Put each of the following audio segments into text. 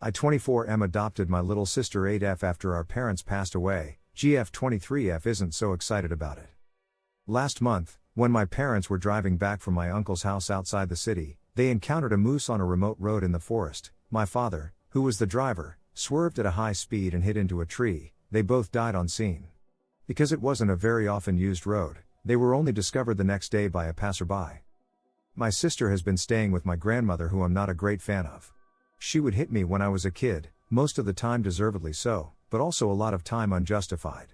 I 24M adopted my little sister 8F after our parents passed away. GF 23F isn't so excited about it. Last month, when my parents were driving back from my uncle's house outside the city, they encountered a moose on a remote road in the forest. My father, who was the driver, swerved at a high speed and hit into a tree. They both died on scene. Because it wasn't a very often used road, they were only discovered the next day by a passerby. My sister has been staying with my grandmother, who I'm not a great fan of. She would hit me when I was a kid, most of the time deservedly so, but also a lot of time unjustified.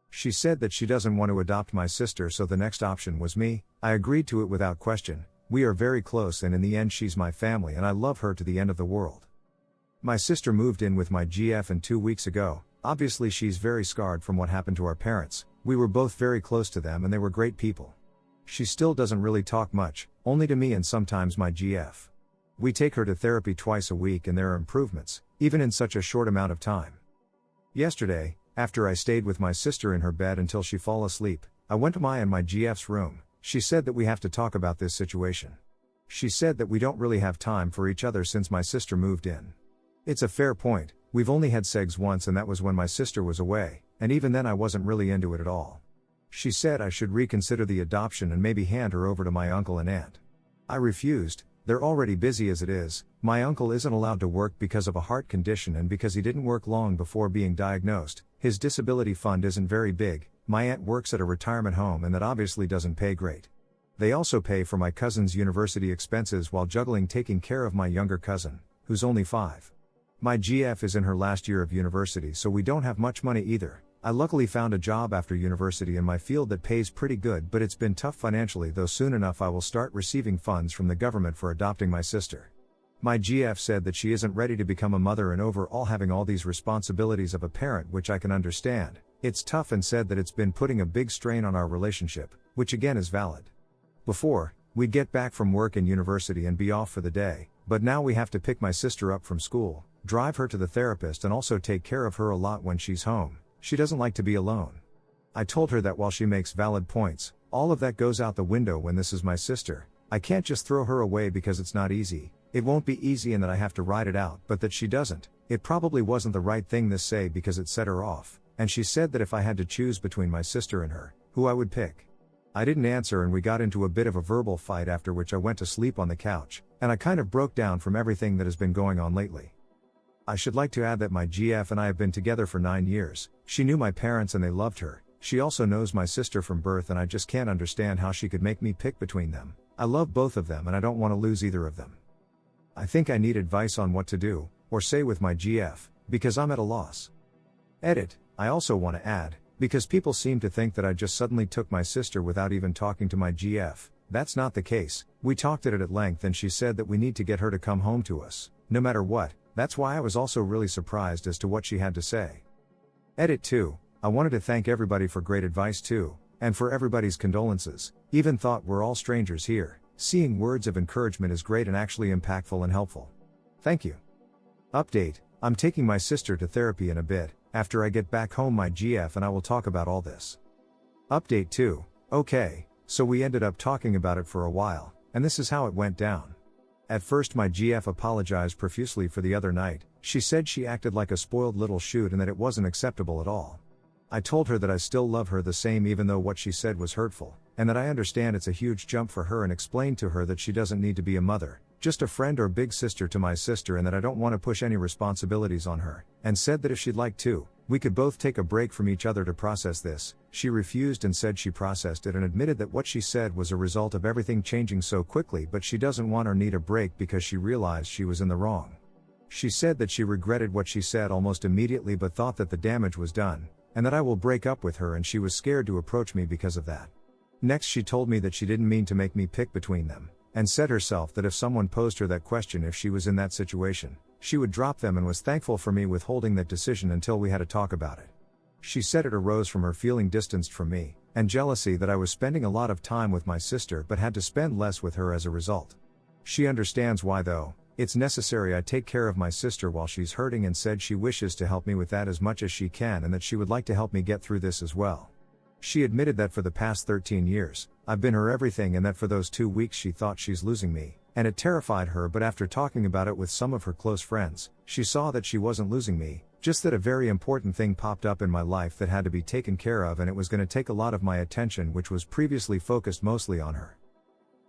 She said that she doesn't want to adopt my sister, so the next option was me. I agreed to it without question. We are very close, and in the end she's my family and I love her to the end of the world. My sister moved in with my GF and 2 weeks ago. Obviously she's very scarred from what happened to our parents. We were both very close to them and they were great people. She still doesn't really talk much, only to me and sometimes my GF. We take her to therapy twice a week and there are improvements, even in such a short amount of time. Yesterday, after I stayed with my sister in her bed until she fell asleep, I went to my and my GF's room. She said that we have to talk about this situation. She said that we don't really have time for each other since my sister moved in. It's a fair point. We've only had sex once and that was when my sister was away, and even then I wasn't really into it at all. She said I should reconsider the adoption and maybe hand her over to my uncle and aunt. I refused. They're already busy as it is. My uncle isn't allowed to work because of a heart condition and because he didn't work long before being diagnosed. His disability fund isn't very big. My aunt works at a retirement home and that obviously doesn't pay great. They also pay for my cousin's university expenses while juggling taking care of my younger cousin, who's only 5. My GF is in her last year of university, so we don't have much money either. I luckily found a job after university in my field that pays pretty good, but it's been tough financially, though soon enough I will start receiving funds from the government for adopting my sister. My GF said that she isn't ready to become a mother and overall having all these responsibilities of a parent, which I can understand. It's tough, and said that it's been putting a big strain on our relationship, which again is valid. Before, we'd get back from work and university and be off for the day, but now we have to pick my sister up from school, drive her to the therapist and also take care of her a lot when she's home. She doesn't like to be alone. I told her that while she makes valid points, all of that goes out the window when this is my sister. I can't just throw her away because it's not easy. It won't be easy and that I have to ride it out, but that she doesn't. It probably wasn't the right thing to say because it set her off, and she said that if I had to choose between my sister and her, who I would pick. I didn't answer and we got into a bit of a verbal fight, after which I went to sleep on the couch, and I kind of broke down from everything that has been going on lately. I should like to add that my GF and I have been together for 9 years. She knew my parents and they loved her. She also knows my sister from birth and I just can't understand how she could make me pick between them. I love both of them and I don't want to lose either of them. I think I need advice on what to do, or say with my GF, because I'm at a loss. Edit. I also want to add, because people seem to think that I just suddenly took my sister without even talking to my GF. That's not the case. We talked at it at length and she said that we need to get her to come home to us, no matter what. That's why I was also really surprised as to what she had to say. Edit 2. I wanted to thank everybody for great advice too, and for everybody's condolences. Even thought we're all strangers here. Seeing words of encouragement is great and actually impactful and helpful. Thank you. Update. I'm taking my sister to therapy in a bit. After I get back home, my GF and I will talk about all this. Update 2. Okay, so we ended up talking about it for a while, and this is how it went down. At first my GF apologized profusely for the other night. She said she acted like a spoiled little shoot and that it wasn't acceptable at all. I told her that I still love her the same even though what she said was hurtful, and that I understand it's a huge jump for her, and explained to her that she doesn't need to be a mother, just a friend or big sister to my sister, and that I don't want to push any responsibilities on her, and said that if she'd like to, we could both take a break from each other to process this. She refused and said she processed it and admitted that what she said was a result of everything changing so quickly, but she doesn't want or need a break because she realized she was in the wrong. She said that she regretted what she said almost immediately but thought that the damage was done, and that I will break up with her, and she was scared to approach me because of that. Next she told me that she didn't mean to make me pick between them, and said herself that if someone posed her that question if she was in that situation, she would drop them, and was thankful for me withholding that decision until we had a talk about it. She said it arose from her feeling distanced from me, and jealousy that I was spending a lot of time with my sister but had to spend less with her as a result. She understands why though. It's necessary I take care of my sister while she's hurting, and said she wishes to help me with that as much as she can and that she would like to help me get through this as well. She admitted that for the past 13 years, I've been her everything, and that for those 2 weeks she thought she's losing me, and it terrified her, but after talking about it with some of her close friends, she saw that she wasn't losing me, just that a very important thing popped up in my life that had to be taken care of, and it was going to take a lot of my attention, which was previously focused mostly on her.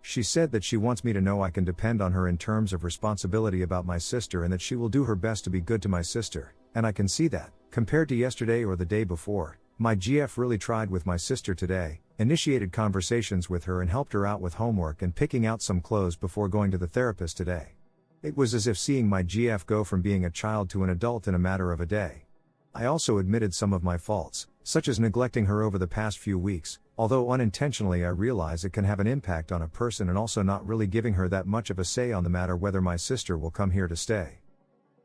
She said that she wants me to know I can depend on her in terms of responsibility about my sister, and that she will do her best to be good to my sister, and I can see that, compared to yesterday or the day before, my GF really tried with my sister today, initiated conversations with her and helped her out with homework and picking out some clothes before going to the therapist today. It was as if seeing my GF go from being a child to an adult in a matter of a day. I also admitted some of my faults, such as neglecting her over the past few weeks, although unintentionally I realize it can have an impact on a person, and also not really giving her that much of a say on the matter whether my sister will come here to stay.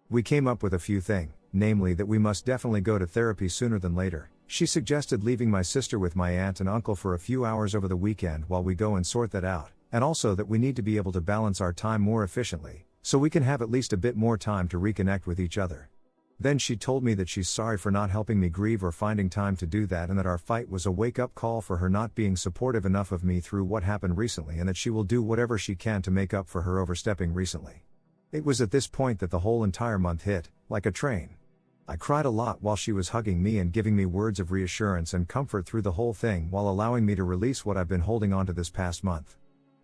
We came up with a few things, namely that we must definitely go to therapy sooner than later. She suggested leaving my sister with my aunt and uncle for a few hours over the weekend while we go and sort that out, and also that we need to be able to balance our time more efficiently, so we can have at least a bit more time to reconnect with each other. Then she told me that she's sorry for not helping me grieve or finding time to do that, and that our fight was a wake-up call for her not being supportive enough of me through what happened recently, and that she will do whatever she can to make up for her overstepping recently. It was at this point that the whole entire month hit, like a train. I cried a lot while she was hugging me and giving me words of reassurance and comfort through the whole thing, while allowing me to release what I've been holding on to this past month.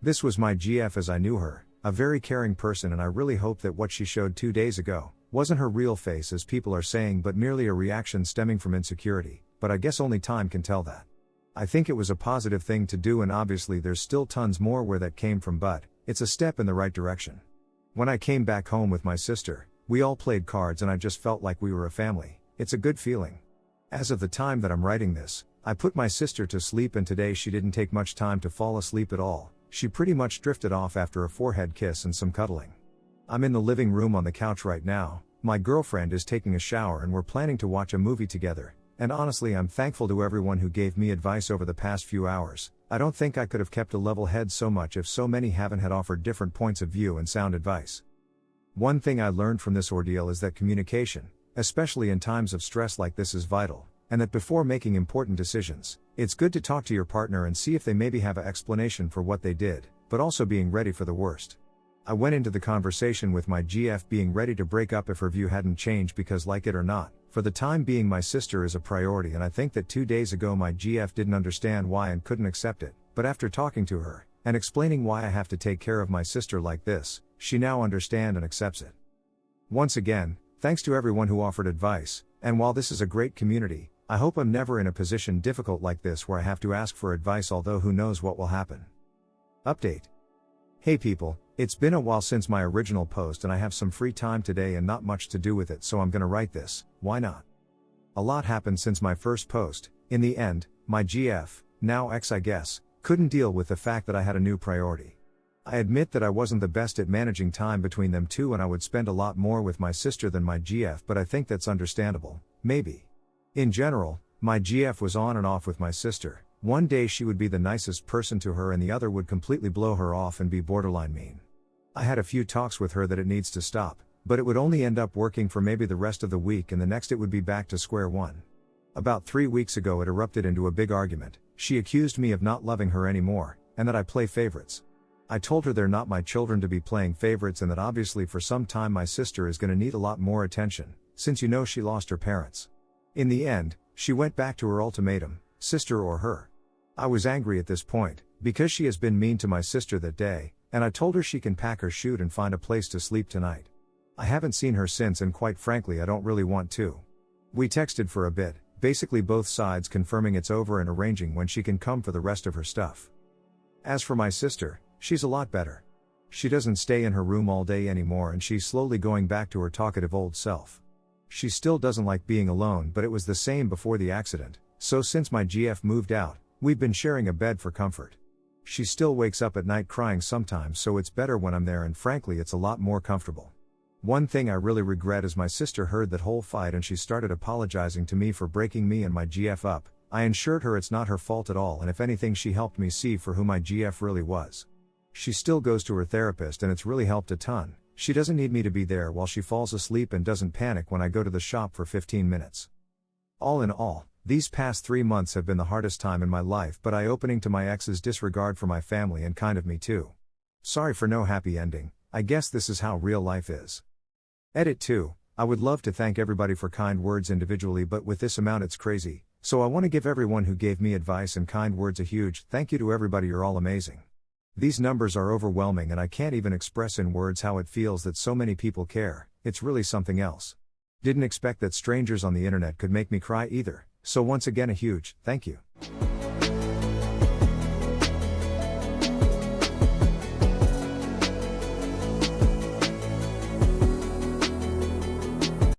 This was my GF as I knew her, a very caring person, and I really hope that what she showed 2 days ago wasn't her real face as people are saying, but merely a reaction stemming from insecurity, but I guess only time can tell that. I think it was a positive thing to do, and obviously there's still tons more where that came from, but it's a step in the right direction. When I came back home with my sister, we all played cards and I just felt like we were a family. It's a good feeling. As of the time that I'm writing this, I put my sister to sleep, and today she didn't take much time to fall asleep at all. She pretty much drifted off after a forehead kiss and some cuddling. I'm in the living room on the couch right now. My girlfriend is taking a shower and we're planning to watch a movie together, and honestly I'm thankful to everyone who gave me advice over the past few hours. I don't think I could have kept a level head so much if so many haven't had offered different points of view and sound advice. One thing I learned from this ordeal is that communication, especially in times of stress like this, is vital, and that before making important decisions, it's good to talk to your partner and see if they maybe have an explanation for what they did, but also being ready for the worst. I went into the conversation with my GF being ready to break up if her view hadn't changed, because like it or not, for the time being my sister is a priority, and I think that 2 days ago my GF didn't understand why and couldn't accept it, but after talking to her, and explaining why I have to take care of my sister like this, she now understands and accepts it. Once again, thanks to everyone who offered advice, and while this is a great community, I hope I'm never in a position difficult like this where I have to ask for advice, although who knows what will happen. Update. Hey people, it's been a while since my original post and I have some free time today and not much to do with it, so I'm gonna write this, why not? A lot happened since my first post. In the end, my GF, now ex I guess, couldn't deal with the fact that I had a new priority. I admit that I wasn't the best at managing time between them two, and I would spend a lot more with my sister than my GF, but I think that's understandable, maybe. In general, my GF was on and off with my sister. One day she would be the nicest person to her and the other would completely blow her off and be borderline mean. I had a few talks with her that it needs to stop, but it would only end up working for maybe the rest of the week, and the next it would be back to square one. About 3 weeks ago it erupted into a big argument. She accused me of not loving her anymore, and that I play favorites. I told her they're not my children to be playing favorites, and that obviously for some time my sister is gonna need a lot more attention, since you know she lost her parents. In the end, she went back to her ultimatum, sister or her. I was angry at this point, because she has been mean to my sister that day, and I told her she can pack her chute and find a place to sleep tonight. I haven't seen her since, and quite frankly I don't really want to. We texted for a bit, basically both sides confirming it's over and arranging when she can come for the rest of her stuff. As for my sister, she's a lot better. She doesn't stay in her room all day anymore, and she's slowly going back to her talkative old self. She still doesn't like being alone, but it was the same before the accident, so since my GF moved out, we've been sharing a bed for comfort. She still wakes up at night crying sometimes, so it's better when I'm there, and frankly it's a lot more comfortable. One thing I really regret is my sister heard that whole fight and she started apologizing to me for breaking me and my GF up. I assured her it's not her fault at all, and if anything she helped me see for who my GF really was. She still goes to her therapist and it's really helped a ton. She doesn't need me to be there while she falls asleep and doesn't panic when I go to the shop for 15 minutes. All in all, these past 3 months have been the hardest time in my life, but eye-opening to my ex's disregard for my family and kind of me too. Sorry for no happy ending, I guess this is how real life is. Edit 2. I would love to thank everybody for kind words individually, but with this amount it's crazy, so I want to give everyone who gave me advice and kind words a huge thank you to everybody, you're all amazing. These numbers are overwhelming and I can't even express in words how it feels that so many people care, it's really something else. Didn't expect that strangers on the internet could make me cry either, so once again a huge thank you.